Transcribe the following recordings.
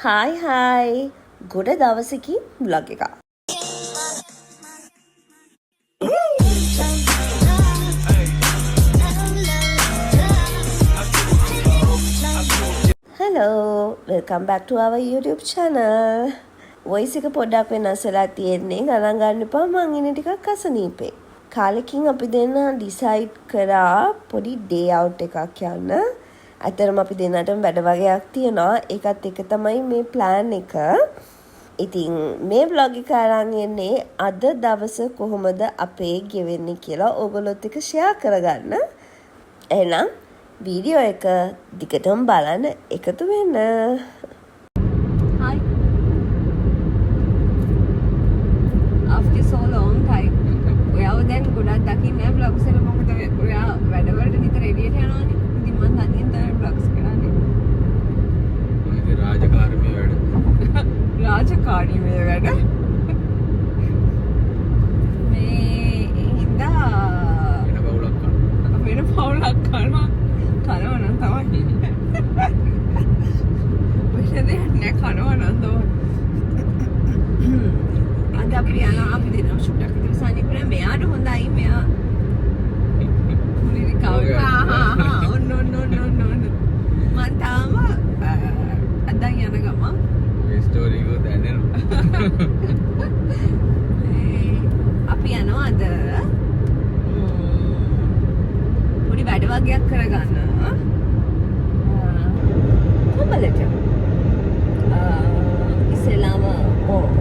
Hi ගොඩ දවසකින් blog එකක්. Hello, welcome back to our YouTube channel. voice එක පොඩ්ඩක් වෙනස්ලා තියෙන්නේ ගණන් ගන්න එපා මං ඉන්නේ ටිකක් අසනීපේ. කාලෙකින් අපි දෙන්න ඩිසයිඩ් කරා පොඩි ඩේ අවුට් එකක් යන්න. අතරම අපි දෙන්නටම වැඩ වගේක් තියෙනවා. ඒකත් එක තමයි මේ ප්ලෑන් එක. ඉතින් මේ vlog එක අරන් එන්නේ අද දවස කොහොමද අපේ ගෙවෙන්නේ කියලා ඕගොල්ලොත් එක්ක ෂෙයා කරගන්න. එහෙනම් වීඩියෝ එක දිගටම බලන්න එකතු වෙන්න. Hi. After so long time. ඔයාව දැන් ගොඩක් දකින්නේ vlogs වල මොකද ඔයා වැඩවලට නිතර එළියට යනවානේ. ඉතින් මම තනියෙන් තමයි vlogs කරන්නේ. මගේ රාජකාරීමේ වැඩ. රාජකාරීමේ වැඩ. මේ හින්දා වෙන බවුලක් කරනවා. වෙන පවුලක් කරනවා. කරවනම් තමයි. ඔයදේ නේ කරවනම් තමයි. අද අපි යනවා අපි දෙනවා ෂුට් එකක් ඉතින් කරා මෙයාට හොඳයි මෙයා මුලින් කවුරු no මන් තාම අද යන ගම මේ ස්ටෝරි එක දැනෙනවා. අපි යනවා අද පොඩි වැඩ වගේක් කරගන්න කොඹලට ඉස්සෙල්ලාම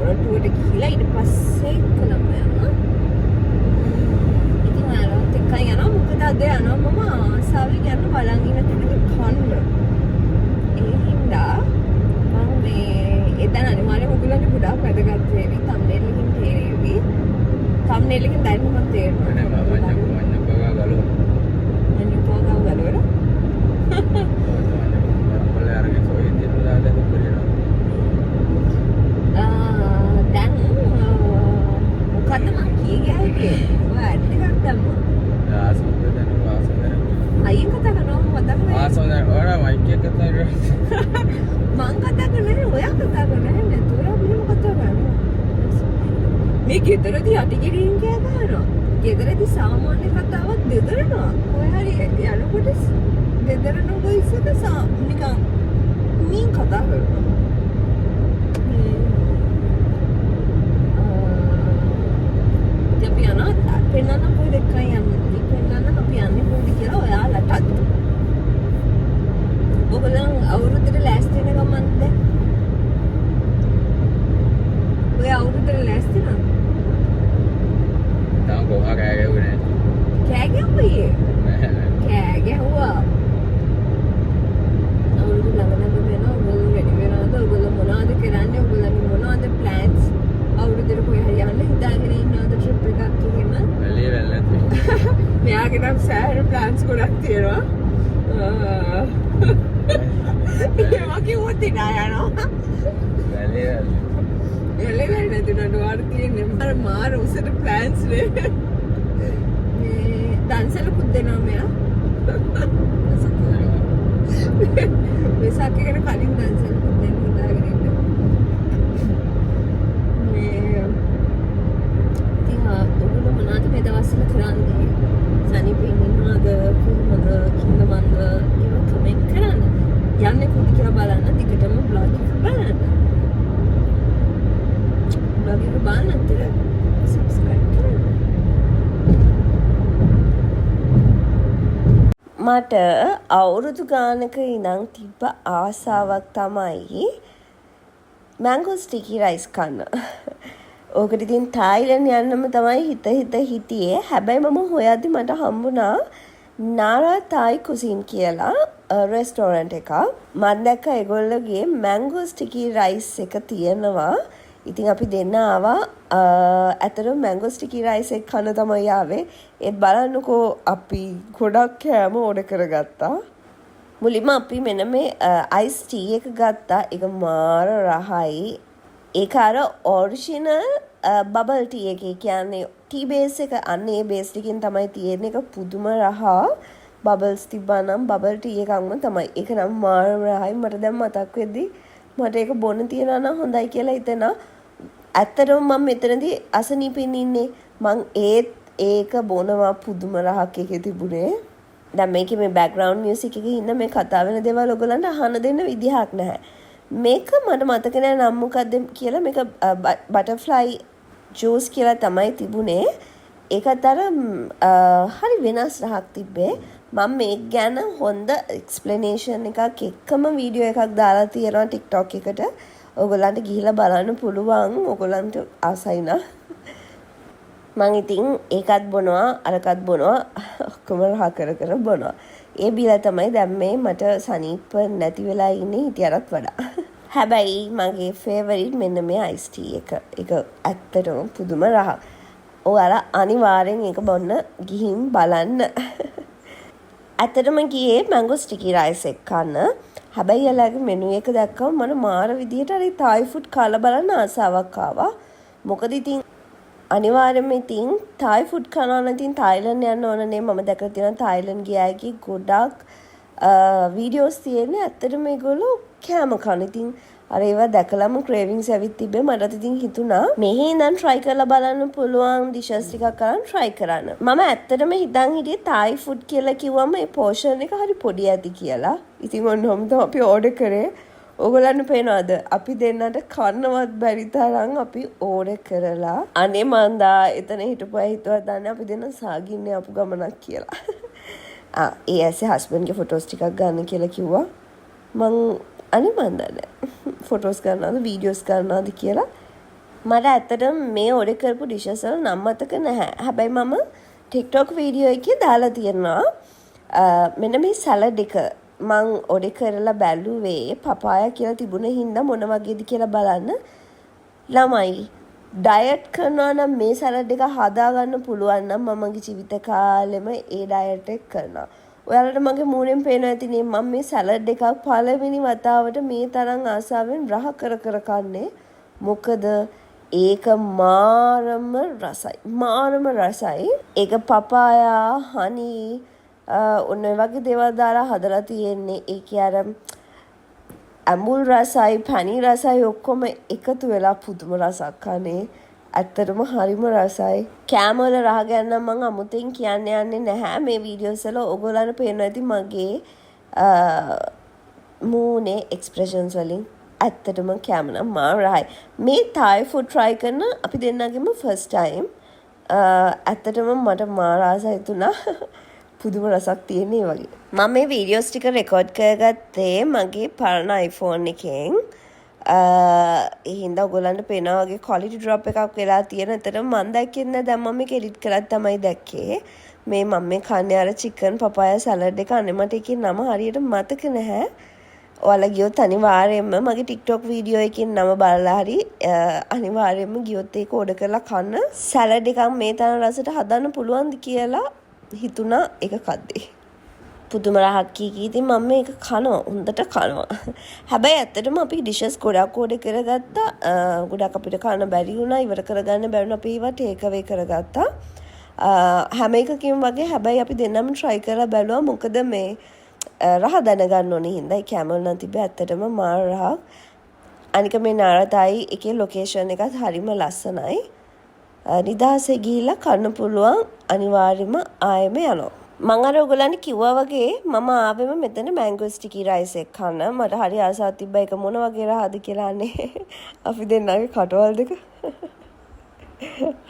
රටුවට ගිහිලා ඊට පස්සේ කොළඹ යනවා. ඉතින් ආරෝත් එක්ක යනවා මොකද අද යනවා මම ආසාවෙන් යන්න බලන් ඉන්න තැනක කන්න. ඒ හින්දා මම මේ එතන අනිවාර්යයෙන් ඔයගොල්ලන්ට ගොඩාක් වැදගත් වේවි. thumbnail එකකින් තේරෙවි. thumbnail එකෙන් දැන් මම තේරෙනවා. වඤ්ඤ පගා ගලෝ. මම පොගා ගලවලා. අපල අරගෙන සෝයි දිනලා දැන් උපරිනවා. දැන් මොකද්ද මං කියන්නේ? ඔය ඇඩ් එකක් දැම්මා. ආසොත් දැන් ආසොත් අයියෙන් කතා කරනවා මතක නැහැ. ආසොත් ඔයාලා මයික් එක කතා කරා. මං කතා කරන්නේ ඔයා කතා කරන්නේ නැතු. ඔයා මෙහෙම කතා කරනවා. මේ ගෙදරදී යටිගිරින් කියා ගන්නවා. ගෙදරදී සාමාන්‍ය කතාවක් දෙදරනවා. ඔය හරි යනකොට දෙදරන වොයිස් එක නිකන් මින් කතා කරනවා. අපි යනවා පෙන්නන්න පොඩි දෙකක් යන්නේ. පෙන්නන්න අපි යන්නේ පොඩි කියලා ඔයාලටත්. ඔයගොල්ලන් අවුරුද්දට ලෑස්ති වෙන ගමන්ද? ඔය අවුරුද්දට ලෑස්ති නේද? තාම කොහා කෑ ගැහුවේ නැහැ. කෑ ගැහුවේ. කෑ ගැහුවා. අවුරුදු ළඟ වෙනවා. ඔයගොල්ලෝ රෙඩි වෙනවද? ඔයගොල්ලෝ මොනවද කරන්නේ? ඔයගොල්ලන්ගේ මොනවද ප්ලෑන්ස්? අවුරුද්දට කොහේ හරි යන්න හිතාගෙන ඉන්නවද ට්‍රිප් එකක් එහෙම? වැලිය වැල් නැති. මෙයාගේ නම් සෑහෙන ප්ලෑන්ස් ගොඩක් තියෙනවා. ඒවා කිව්වොත් ඉනා යනවා. වැලිය වැල්. එළෙලා නැතුණට වාර තියෙන්නේ මාර මාර උසට ප්ලෑන්ස් නේ. මේ දන්සලකුත් දෙනවා මෙයා. වෙසක් එකට කලින් දන්සලකුත් දෙන්න හිතාගෙන ඉන්නවා. මේ ඉතින් ඔයගොල්ලෝ මොනවද මේ දවස්වල කරන්නේ? සනීපින් ඉන්නවද කොහොමද කින්නවන්ද ඒවා කමෙන්ට් කරන්න. යන්නේ කොහොමද කියලා බලන්න දිගටම බ්ලොග් එක බලන්න. බ්ලොග් එක බලන්න අතර සබ්ස්ක්‍රයිබ් කරන්න. මට අවුරුදු ගානක ඉඳන් තිබ්බ ආසාවක් තමයි මැංගෝ ස්ටිකි රයිස් කන්න. ඕකට ඉතින් තායිලන්ඩ් යන්නම තමයි හිත හිටියේ. හැබැයි මම හොයද්දි මට හම්බුණා නාරා තායි කුසින් කියලා රෙස්ටෝරන්ට් එකක්. මම දැක්කා ඒගොල්ලෝගේ මැංගෝ ස්ටිකි රයිස් එක තියෙනවා. ඉතින් අපි දෙන්න ආවා. ඇත්තටම මැංගෝ ස්ටිකි රයිස් එක කන තමයි ආවේ. ඒත් බලන්නකෝ අපි ගොඩක් කෑම ඕඩර් කරගත්තා. මුලින්ම අපි මෙන්න මේ අයිස් ටී එක ගත්තා. ඒක මාර රහයි. ඒක අර ඔරිජිනල් බබල් ටී එකේ කියන්නේ ටී බේස් එක අන්න ඒ බේස් එකකින් තමයි තියෙන්නේ. ඒක පුදුම රහා. බබල්ස් තිබ්බා නම් බබල් ටී එකක්ම තමයි. ඒක නම් මාරම රහයි. මට දැන් මතක් වෙද්දි මට ඒක බොන්න තියනවා නම් හොඳයි කියලා හිතෙනවා. ඇත්තටම මම මෙතනදී අසනීපෙන් ඉන්නේ. මං ඒක බොනවා පුදුම රහක් එකේ තිබුණේ. දැන් මේකේ මේ බෑග්ග්‍රවුන්ඩ් මියුසික් එකේ ඉන්න මේ කතා වෙන දේවල් ඔයගලන්ට අහන්න දෙන්න විදිහක් නැහැ. මේක මට මතක නෑ නම් මොකද්ද කියලා. මේක බටර්ෆ්ලයි ජූස් කියලා තමයි තිබුණේ. ඒකත් අර හරි වෙනස් රහක් තිබ්බේ. මම මේක ගැන හොඳ එක්ස්ප්ලනේෂන් එකක් එක්කම වීඩියෝ එකක් දාලා තියෙනවා TikTok එකට. ඔයගලන්ට ගිහිල්ලා බලන්න පුළුවන්. ඔයගලන්ට ආසයි නම් මං ඉතින් ඒකත් බොනවා අරකත් බොනවා ඔක්කොම රහ කර කර බොනවා. ඒ බීලා තමයි දැන් මේ මට සනීප නැති වෙලා ඉන්නේ හිටියටත් වඩා. හැබැයි මගේ ෆේවරිට් මෙන්න මේ අයිස් ටී එක. ඒක ඇත්තටම පුදුම රහක්. ඔයාලා අනිවාර්යෙන් ඒක බොන්න ගිහින් බලන්න. ඇත්තටම ගියේ මැංගෝ ස්ටිකි රයිස් එක කන්න. හැබැයි යාළගේ මෙනු එක දැක්කම මම මාර විදියට අර තායි ෆුඩ් කාලා බලන්න ආසාවක් ආවා. මොකද ඉතින් අනිවාර්යයෙන්ම ඉතින් තායි ෆුඩ් කනවා නම් ඉතින් තායිලන්ඩ් යන්න ඕනනේ. මම දැකලා තියෙනවා තායිලන්ඩ් ගියාගේ ගොඩක් වීඩියෝස් තියෙන්නේ. ඇත්තටම මේගොල්ලෝ කෑම කන. ඉතින් අර ඒවා දැකලාම ක්‍රේවිංස් ඇවිත් තිබ්බේ. මට ඉතින් හිතුණා මෙහි ඉඳන් try කරලා බලන්න පුළුවන් ඩිෂස් ටිකක් කරන් try කරන්න. මම ඇත්තටම හිතන් හිටියේ තායි ෆුඩ් කියලා කිව්වම මේ පෝෂන් එක හරි පොඩි ඇති කියලා. ඉතින් ඔන්නෝම තමයි අපි ඕඩර් කරේ. ඕගොල්ලන්ට පේනවද අපි දෙන්නට කන්නවත් බැරි තරම් අපි ඕඩර් කරලා අනේ මන්දා එතන හිටපු අය හිතුවා දන්නේ අපි දෙන්න සාගින්නේ අපු ගමනක් කියලා. ඒ ඇස්සේ හස්බන්ඩ්ගේ ෆොටෝස් ටිකක් ගන්න කියලා කිව්වා. මං අනේ මන් දන්නේ ෆොටෝස් ගන්නවද වීඩියෝස් ගන්නවද කියලා. මට ඇත්තටම මේ ඕඩර් කරපු ඩිෂස් වල නම් මතක නැහැ. හැබැයි මම TikTok වීඩියෝ එකේ දාලා තියෙනවා මෙන්න මේ සලාඩ් එක මං ඔඩේ කරලා බැලුවේ පපායා කියලා තිබුණ හින්දා මොන වගේද කියලා බලන්න. ළමයි ඩයට් කරනවා නම් මේ සලාඩ් එක හදාගන්න පුළුවන් නම් මමගේ ජීවිත කාලෙම ඒ ඩයට් එක කරනවා. ඔයාලට මගේ මූණෙන් පේනවා ඇතිනේ මම මේ සලාඩ් එකක් පළවෙනි වතාවට මේ තරම් ආසාවෙන් රහ කර කර කන්නේ. මොකද ඒක මාරම රසයි. මාරම රසයි. ඒක පපායා හනි ඔන්න වගේ දේවල් දාලා හදලා තියෙන්නේ. ඒකේ අර ඇඹුල් රසයි පැණි රසයි ඔක්කොම එකතු වෙලා පුදුම රසක් අනේ. ඇත්තටම හරිම රසයි. කෑම වල රහ ගැන මම අමුතෙන් කියන්න යන්නේ නැහැ. මේ වීඩියෝස් වල ඔයගොල්ලන්ට පේනවා ඇති මගේ මූණේ එක්ස්ප්‍රෙෂන්ස් වලින්. ඇත්තටම කෑම නම් මාර රහයි. මේ තායි ෆුඩ් try කරන අපි දෙන්නගෙම ෆස්ට් ටයිම්. ඇත්තටම මට මාර ආසයි තුනා. පුදුම රසක් තියෙන්නේ වගේ. මම මේ වීඩියෝස් ටික රෙකෝඩ් කරගත්තේ මගේ පරණ iPhone එකෙන්. ඒ හින්දා ඔයගොල්ලන්ට පේනවා වගේ quality drop එකක් වෙලා තියෙන. අතරම මම දැක්කේ නැහැ. දැන් මම මේක edit කරලා තමයි දැක්කේ. මේ මම මේ කන්නේ අර chicken papaya salad එක. අනේ මට ඒකේ නම හරියට මතක නැහැ. ඔයාලා ගියොත් අනිවාර්යයෙන්ම මගේ TikTok වීඩියෝ එකකින් නම බලලා හරි අනිවාර්යයෙන්ම ගියොත් ඒක ඕඩර් කරලා කන්න. salad එකක් මේ තරම් රසට හදන්න පුළුවන්ද කියලා හිතුණා ඒක කද්දේ. පුදුම රහක් කී ඉතින් මම මේක කනවා හොඳට කනවා. හැබැයි ඇත්තටම අපි ඩිෂස් ගොඩක් ඕඩර් කරගත්තා. ගොඩක් අපිට කන්න බැරි වුණා. ඉවර කරගන්න බැරි වුණා. අපි ඒවා ටේක් අවේ කරගත්තා. හැම එකකින් වගේ හැබැයි අපි දෙන්නම try කරලා බැලුවා. මොකද මේ රහ දැනගන්න ඕනේ හින්දා. ඒ කැමල් නම් තිබ්බේ ඇත්තටම මාර රහක්. අනික මේ නාරතයි එකේ ලොකේෂන් එකත් හරිම ලස්සනයි. නිදහසේ ගිහිල්ලා කන්න පුළුවන්. අනිවාර්යයෙන්ම ආයෙම යනවා. මම අර ඔයගොල්ලන්ට කිව්වා වගේ මම ආවෙම මෙතන මැංගෝ ස්ටිකි රයිස් එක කන්න. මට හරි ආසාවක් තිබ්බා ඒක මොන වගේ රහද කියලා අනේ. අපි දෙන්නගේ කටවල් දෙක.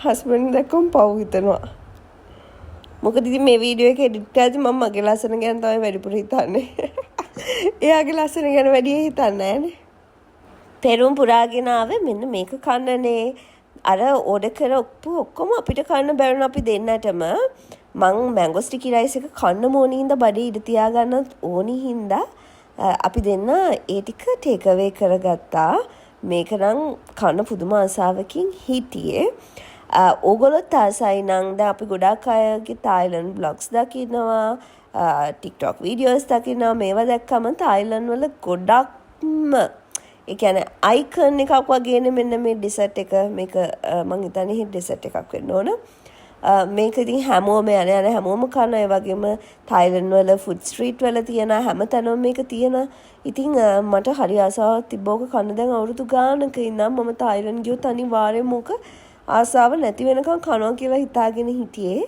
හස්බන්ඩ් දැක්කම පව් හිතනවා. මොකද ඉතින් මේ වීඩියෝ එක එඩිට් කරද්දි මම මගේ ලස්සන ගැන තමයි වැඩිපුර හිතන්නේ. එයාගේ ලස්සන ගැන වැඩි හිතන්නේ නැහනේ. පෙරුම් පුරාගෙන ආවේ මෙන්න මේක කන්නනේ. අර ඕඩර් කර ඔක්කොම අපිට කන්න බැරුණ අපි දෙන්නටම මං මැංගෝ ස්ටිකි රයිස් එක කන්න ඕනේ හින්දා බඩේ ඉඳ තියාගන්න ඕනි හින්දා අපි දෙන්න ඒ ටික ටේක් අවේ කරගත්තා. මේක නම් කන්න පුදුම ආසාවකින් හිටියේ. ඕගොල්ලොත් ආසයි නම් දැන් අපි ගොඩාක් අයගේ තායිලන්ඩ් බ්ලොග්ස් දකිනවා, TikTok වීඩියෝස් දකිනවා. මේවා දැක්කම තායිලන්ඩ් වල ගොඩක්ම ඒ කියන්නේ අයිකන් එකක් වගේනේ මෙන්න මේ ඩෙසර්ට් එක. මේක මං හිතන්නේ ඩෙසර්ට් එකක් වෙන්න ඕන. මේක ඉතින් හැමෝම යන හැමෝම කන ඒ වගේම තායිලන්ඩ් වල ෆුඩ් ස්ට්‍රීට් වල තියෙන හැම තැනම මේක තියෙන. ඉතින් මට හරි ආසාවක් තිබ්බ ඕක කන්න. දැන් අවුරුදු ගානක ඉඳන් මම තායිලන්ඩ් ගියොත් අනිවාර්යයෙන්ම ඕක ආසාව නැති වෙනකන් කනවා කියලා හිතාගෙන හිටියේ.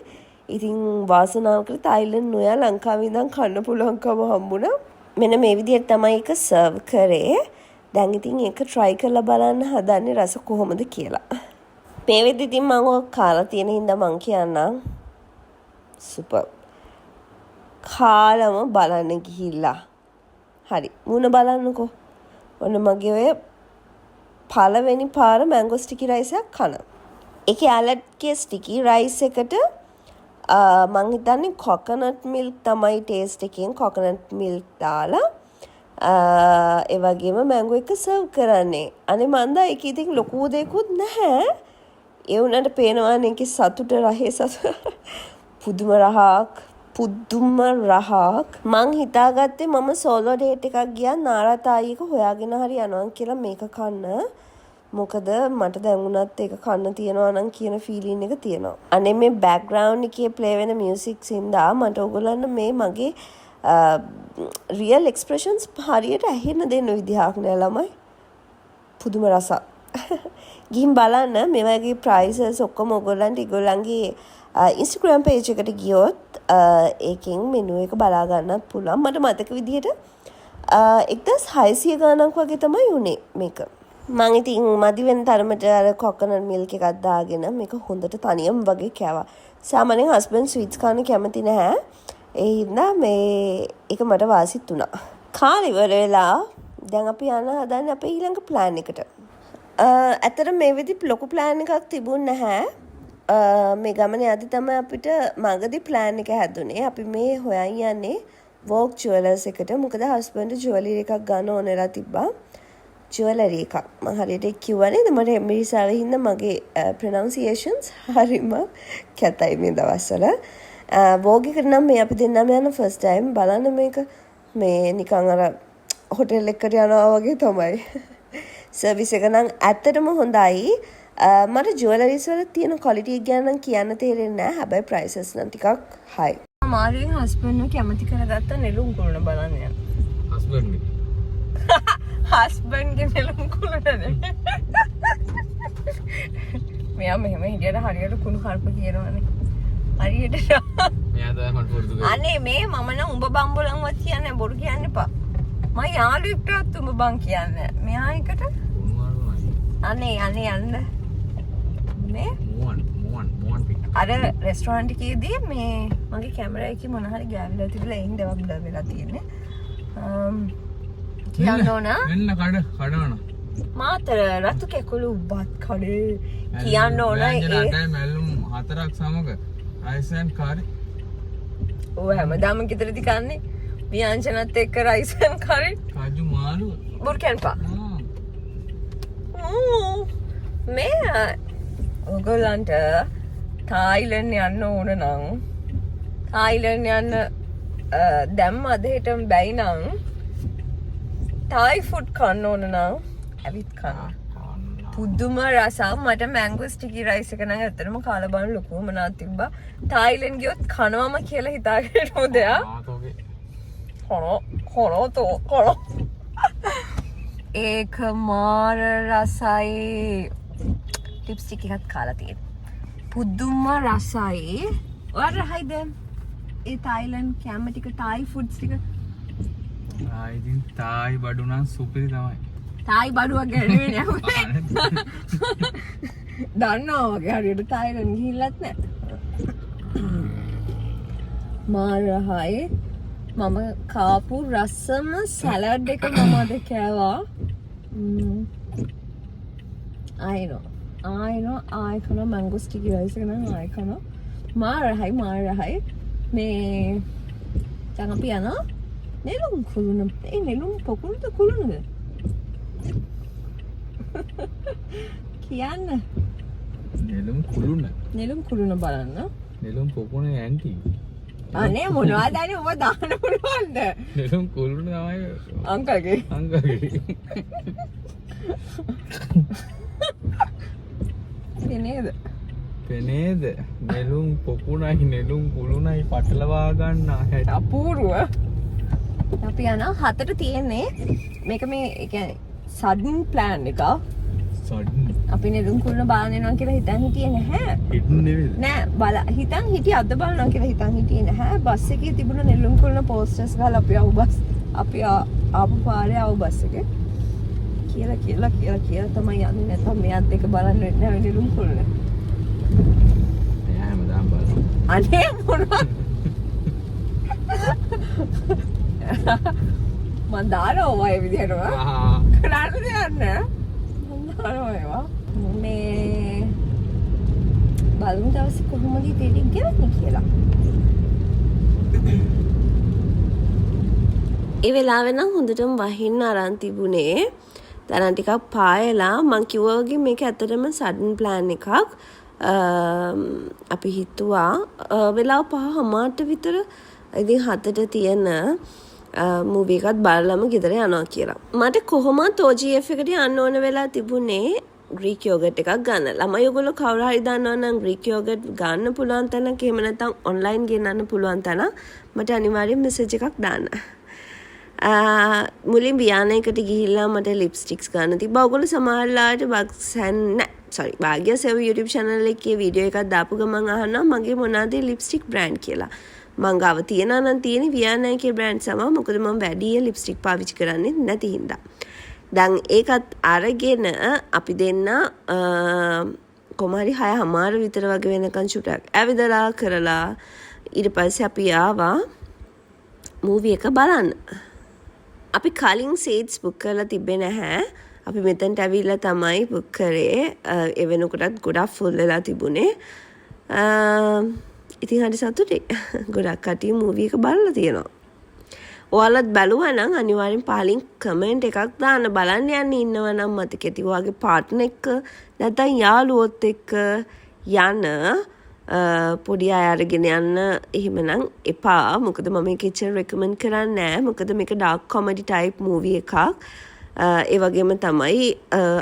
ඉතින් වාසනාවකට තායිලන්ඩ් නොයා ලංකාවේ ඉඳන් කන්න පුළුවන්කම හම්බුණා. මෙන්න මේ විදිහට තමයි ඒක සර්ව් කරේ. දැන් ඉතින් ඒක try කරලා බලන්න හදන්නේ රස කොහොමද කියලා. මේ වෙද්දි ඉතින් මම ඔය කාලා තියෙන හින්දා මං කියන්නම් සුපර්. කාලම බලන්න ගිහිල්ලා. හරි. මුණ බලන්නකෝ. ඔන්න මගේ ඔය පළවෙනි පාර මැංගෝ ස්ටිකි රයිස් එකක් කන. ඒකේ යාලට්ගේ ස්ටිකි රයිස් එකට මං හිතන්නේ කොකනට් මිල්ක් තමයි ටේස්ට් එකෙන් කොකනට් මිල්ක් දාලා ඒ වගේම මැංගෝ එක සර්ව් කරන්නේ. අනේ මන්දා ඒක ඉතින් ලොකු දෙයක්වත් නැහැ. ඒ උනට පේනවා නේ සතුට රහේ සතුට පුදුම රහක් මං හිතාගත්තේ මම සෝලෝ ඩේට් එකක් ගියා නාරාතායික හොයාගෙන හරි යනවා කියලා මේක කන්න. මොකද මට දැනුණත් ඒක කන්න තියනවා නම් කියන ෆීලින් එක තියෙනවා. අනේ මේ බෑග්ග්‍රවුන්ඩ් එකේ ප්ලේ වෙන මියුසික් සින්දා මට ඔයගොල්ලන් මේ මගේ රියල් එක්ස්ප්‍රෙෂන්ස් හරියට ඇහෙන්න දෙන්න විදිහක් නෑ ළමයි. පුදුම රසක්. ගිහින් බලන්න මේ වගේ ප්‍රයිසස් ඔක්කොම ඔයගොල්ලන්ට ඒගොල්ලන්ගේ Instagram page එකට ගියොත් ඒකෙන් මෙනු එක බලා ගන්නත් පුළුවන්. මට මතක විදිහට 1600 ගණනක් වගේ තමයි උනේ මේක. මම ඉතින් මදි වෙන තරමට අර කොකනට් මිල්ක් එකක් දාගෙන මේක හොඳට තනියම වගේ කෑවා. සාමාන්‍යයෙන් හස්බන්ඩ් ස්වීට්ස් කන්න කැමති නැහැ. ඒ හින්දා මේ ඒක මට වාසිත් වුණා. කාලේ ඉවර වෙලා දැන් අපි යන්න හදන්නේ අපේ ඊළඟ ප්ලෑන් එකට. ඇත්තට මේ විදි ලොකු ප්ලෑන් එකක් තිබුණ නැහැ. මේ ගමන යද්දි තමයි අපිට මගදී ප්ලෑන් එක හැදුනේ. අපි මේ හොයන් යන්නේ වෝක් ජුවලර්ස් එකට. මොකද හස්බන්ඩ් ජුවලරි එකක් ගන්න ඕනෙලා තිබ්බා. ජුවලරි එකක්. මම හරියට කිව්වා නේද? මට ඉංග්‍රීසියෙන් හින්දා මගේ ප්‍රොනවුන්සියේෂන්ස් හරිම කැතයි මේ දවස්වල. වෝක් එකට නම් මේ අපි දෙන්නම යන ෆස්ට් ටයිම් බලන්න මේක මේ නිකන් අර හොටෙල් එකකට යනවා වගේ තමයි. සර්විස් එක නම් ඇත්තටම හොඳයි. මට ජුවලරිස් වල තියෙන ක්වොලිටි එක ගැන නම් කියන්න තේරෙන්නේ නැහැ. හැබැයි ප්‍රයිසස් නම් ටිකක් හයි. මාරුවෙන් හස්බන්ඩ් කැමති කරගත්ත නෙළුම් කුළුණ බලන්න යන. හස්බන්ඩ්ගේ නෙළුම් කුළුණද? මෙයා මෙහෙම හිටියට හරියට කුණු හarp කියනවනේ. හරියට. මෙයා තමයි මට පුරුදු කරේ. අනේ මේ මම නම් උඹ බම්බලන්වත් කියන්නේ බොරු කියන්න එපා. මම යාළුවෙක්ටවත් උඹ බං කියන්නේ. මෙයා එකට අනේ යන්න. මේ මුවන් පිට. අර රෙස්ටෝරන්ට් එකේදී මේ මගේ කැමරා එකේ මොන හරි ගෑවිලා තිබිලා එයින් දෙවක් බ්ලර් වෙලා තියෙන්නේ. කියන්න ඕන. එන්න කඩවන. මාතර රතු කැකුළු බත් කඩේ කියන්න ඕන ඒ මැල්ලුම් හතරක් සමග රයිස් ඇන්ඩ් කාරි. ඔය හැමදාම ගෙදරදී කන්නේ. ව්‍යංජනත් එක්ක රයිස් ඇන්ඩ් කාරි. කාජු මාළු. බුර්කන්පා. මේ ඔයගොල්ලන්ට තායිලන්ඩ් යන්න ඕන නම් තායිලන්ඩ් යන්න දැම්ම අද හෙටම බැයි නම් තායි ෆුඩ් කන්න ඕන නම් ඇවිත් කන්න. පුදුම රසක්. මට මැංගෝ ස්ටිකි රයිස් එක නම් ඇත්තටම කාලා බලන ලොකුම නාත් තිබ්බා. තායිලන්ඩ් ගියොත් කනවම කියලා හිතාගෙන හොදයා. කොරෝ. ඒක මාර රසයි. ලිප්ස්ටික් එකත් කාලා තියෙනවා. පුදුම රසයි. ඔයාලා රහයිද? ඒ තායිලන්ඩ් කැම ටික තායි ෆුඩ්ස් ටික. ඉතින් තායි බඩු නම් සුපිරි තමයි. තායි බඩුවක් ගැලුවේ නෑ. දන්නවා වගේ හරියට තායිලන්ඩ් ගිහිල්ලත් නෑ. මාර රහයි. මම කාපු රසම සැලඩ් එක මම අද කෑවා. ආයි කන මැංගෝ ස්ටිකි රයිස් එක නම් ආයි කන. මාර රහයි. මේ දැන් අපි යනවා නෙළුම් කුළුණ. ඒ නෙළුම් පොකුණුද කුළුණද? කියන්න. නෙළුම් කුළුණ බලන්න. නෙළුම් පොකුණේ ඇන්ටි. අනේ මොනවද අනේ ඔබ දාන්න පුළුවන්ද? නෙළුම් කුළුණ තමයි අංකල්ගේ. නේද? පෙනේද නෙළුම් පොකුණයි නෙළුම් කුළුණයි පටලවා ගන්න හැටි. අපූර්ව. අපි යන 4ට තියෙන්නේ මේක මේ ඒ කියන්නේ සඩන් ප්ලෑන් එක. සඩන් අපි නෙළුම් කුළුණ බලන්න යනවා කියලා හිතන් හිටියේ නැහැ. හිටන් නෙවෙයිද? නෑ හිතන් හිටියේ අද බලනවා කියලා හිතන් හිටියේ නැහැ. බස් එකේ තිබුණ නෙළුම් කුළුණ පෝස්ටර්ස් ගහලා අපි ආපු පාරේ ආව බස් එකේ. කියලා තමයි යන්නේ. නැත්නම් මෙයාත් එක බලන්න වෙන්නේ නැහැ නෙළුම් කුළුණ. එයා හැමදාම බලනවා. අනේ මොනවා මන් දානවා ඒ විදිහටම කරන්න දෙයක් නැහැ මන් දානවා ඒවා මේ බලමු දවසේ කොහොමද ඉතින් ගෙවන්නේ කියලා ඒ වෙලාවේ නම් හොඳටම වහින්න අරන් තිබුණේ තරම් ටිකක් පායලා මං කිව්වා වගේ මේක ඇත්තටම සඩන් ප්ලෑන් එකක් අපි හිතුවා වෙලාව 5:00ට විතර ඉතින් 7ට තියෙන මූවි එකත් බලලම ගෙදර යනවා කියලා. මට කොහොමත් OGF එකට යන්න ඕන වෙලා තිබුණේ ග්‍රීක් යෝගට් එකක් ගන්න. ළමයි ඔයගොල්ලෝ කවුරු හරි දන්නවා නම් ග්‍රීක් යෝගට් ගන්න පුළුවන් තැනක එහෙම නැත්නම් ඔන්ලයින් ගෙන්නන්න පුළුවන් තැන මට අනිවාර්යෙන් මෙසේජ් එකක් දාන්න. මුලින් බියානයකට ගිහිල්ලා මට ලිප්ස්ටික්ස් ගන්න තිබ්බා. ඔයගොල්ලෝ සමහරලාට භාග්‍ය සෙව් YouTube channel එකේ වීඩියෝ එකක් දාපු ගමන් අහනවා මගේ මොනවාද ලිප්ස්ටික් බ්‍රෑන්ඩ් කියලා. මං ගාව තියෙනවා නම් තියෙන වියානයිකේ බ්‍රෑන්ඩ් සම මොකද මම වැඩි ලිප්ස්ටික් පාවිච්චි කරන්නේ නැති හින්දා. දැන් ඒකත් අරගෙන අපි දෙන්න කොමාරි 6:00 විතර වගේ වෙනකන් ෂුට් ඇවිදලා කරලා ඊට පස්සේ අපි ආවා මූවි එක බලන්න. අපි කලින් සීට්ස් බුක් කරලා තිබ්බේ නැහැ. අපි මෙතනට ඇවිල්ලා තමයි බුක් කරේ. ඒ වෙනකොටත් ගොඩක් ෆුල් වෙලා තිබුණේ. ඉතින් හරි සතුටුයි. ගොඩක් කට්ටිය මූවි එක බලලා තියෙනවා. ඔයාලත් බැලුවා නම් අනිවාර්යෙන් පහලින් කමෙන්ට් එකක් දාන්න. බලන්න යන්න ඉන්නවා නම් මතකෙති ඔයාගේ පාර්ට්නර් එක්ක නැත්නම් යාළුවොත් එක්ක යන පොඩි අය අරගෙන යන්න එහෙමනම් එපා. මොකද මම මේක එච්චර රෙකමන්ඩ් කරන්නේ නැහැ. මොකද මේක ඩාර්ක් කොමඩි ටයිප් මූවි එකක්. ඒ වගේම තමයි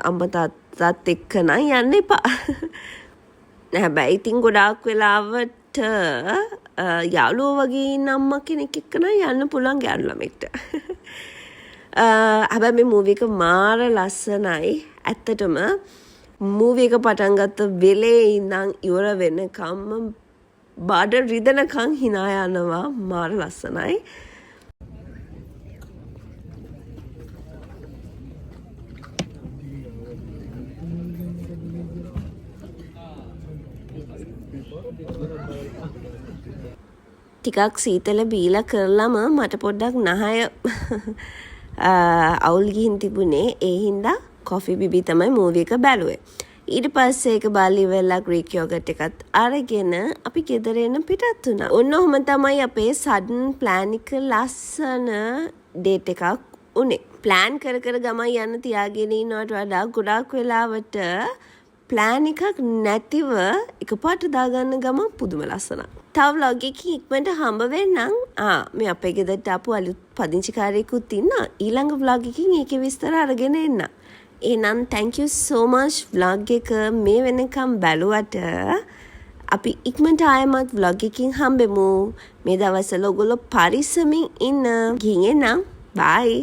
අම්මා තාත්තත් එක්ක නම් යන්න එපා. හැබැයි ඉතින් ගොඩාක් වෙලාවට යාළුවෝ වගේ ඉන්න අම්මා කෙනෙක් එක්ක නම් යන්න පුළුවන් ගෑනු ළමෙක්ට. හැබැයි මේ මූවි එක මාර ලස්සනයි. ඇත්තටම මූවි එක පටන් ගත්ත වෙලේ ඉඳන් ඉවර වෙනකම්ම බඩ රිදෙනකන් hina යනවා. මාර ලස්සනයි. ටිකක් සීතල බීලා කරලම මට පොඩ්ඩක් නහය අවුල් ගිහින් තිබුණේ. ඒ හින්දා කොෆි බිබි තමයි මූවි එක බැලුවේ. ඊට පස්සේ ඒක බලි වෙලා ග්‍රීක් යෝගට් එකත් අරගෙන අපි ගෙදර එන පිටත් වුණා. ඔන්න ඔහොම තමයි අපේ සඩන් ප්ලෑන් එක ලස්සන ඩේට් එකක් උනේ. ප්ලෑන් කර ගමන් යන්න තියාගෙන ඉන්නවට වඩා ගොඩාක් වෙලාවට ප්ලෑන් එකක් නැතිව එකපාරට දාගන්න ගමන් පුදුම ලස්සනක්. තව vlog එකකින් ඉක්මනට හම්බ වෙන්නම්. මේ අපේ ගෙදරට ආපු අලුත් පදිංචිකාරයෙකුත් ඉන්නවා. ඊළඟ vlog එකකින් ඒකේ විස්තර අරගෙන එන්න. එහෙනම් thank you so much vlog එක මේ වෙනකම් බැලුවට. අපි ඉක්මනට ආයෙමත් vlog එකකින් හම්බෙමු. මේ දවස්වල ඔයගොල්ලෝ පරිස්සමින් ඉන්න. ගිහින් එන්න. bye.